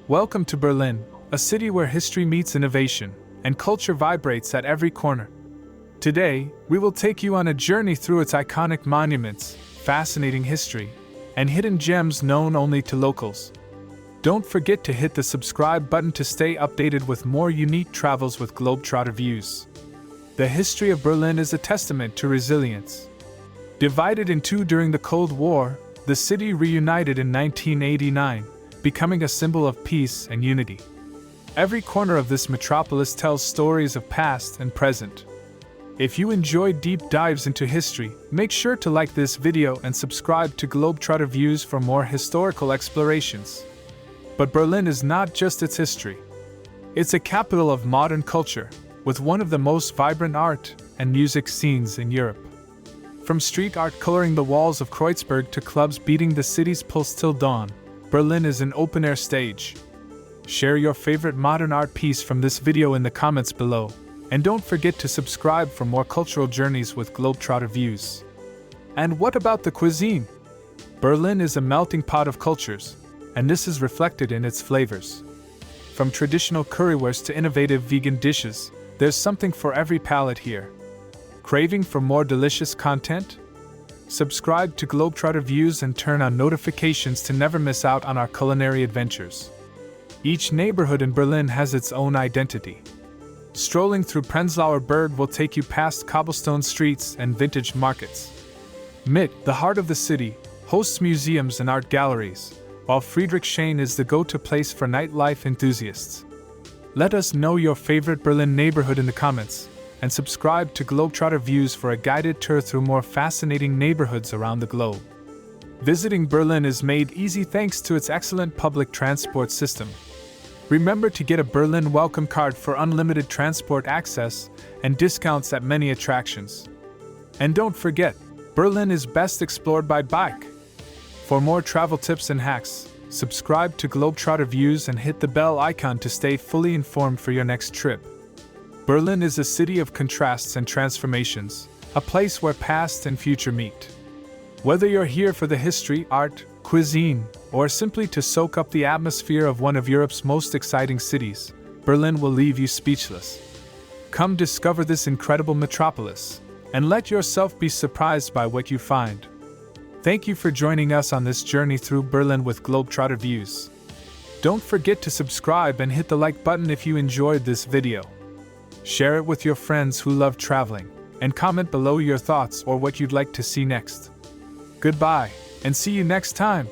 Welcome to Berlin, a city where history meets innovation and culture vibrates at every corner. Today, we will take you on a journey through its iconic monuments, fascinating history, and hidden gems known only to locals. Don't forget to hit the subscribe button to stay updated with more unique travels with Globetrotter Views. The history of Berlin is a testament to resilience. Divided in two during the Cold War, the city reunited in 1989, becoming a symbol of peace and unity. Every corner of this metropolis tells stories of past and present. If you enjoy deep dives into history, make sure to like this video and subscribe to Globetrotter Views for more historical explorations. But Berlin is not just its history. It's a capital of modern culture, with one of the most vibrant art and music scenes in Europe. From street art coloring the walls of Kreuzberg to clubs beating the city's pulse till dawn, Berlin is an open-air stage. Share your favorite modern art piece from this video in the comments below, and don't forget to subscribe for more cultural journeys with Globetrotter Views. And what about the cuisine? Berlin is a melting pot of cultures, and this is reflected in its flavors. From traditional currywurst to innovative vegan dishes, there's something for every palate here. Craving for more delicious content? Subscribe to Globetrotter Views and turn on notifications to never miss out on our culinary adventures. Each neighborhood in Berlin has its own identity. Strolling through Prenzlauer Berg will take you past cobblestone streets and vintage markets. Mitte, the heart of the city, hosts museums and art galleries, while Friedrichshain is the go-to place for nightlife enthusiasts. Let us know your favorite Berlin neighborhood in the comments, and subscribe to Globetrotter Views for a guided tour through more fascinating neighborhoods around the globe. Visiting Berlin is made easy thanks to its excellent public transport system. Remember to get a Berlin welcome card for unlimited transport access and discounts at many attractions. And don't forget, Berlin is best explored by bike. For more travel tips and hacks, subscribe to Globetrotter Views and hit the bell icon to stay fully informed for your next trip. Berlin is a city of contrasts and transformations, a place where past and future meet. Whether you're here for the history, art, cuisine, or simply to soak up the atmosphere of one of Europe's most exciting cities, Berlin will leave you speechless. Come discover this incredible metropolis, and let yourself be surprised by what you find. Thank you for joining us on this journey through Berlin with Globetrotter Views. Don't forget to subscribe and hit the like button if you enjoyed this video. Share it with your friends who love traveling, and comment below your thoughts or what you'd like to see next. Goodbye, and see you next time.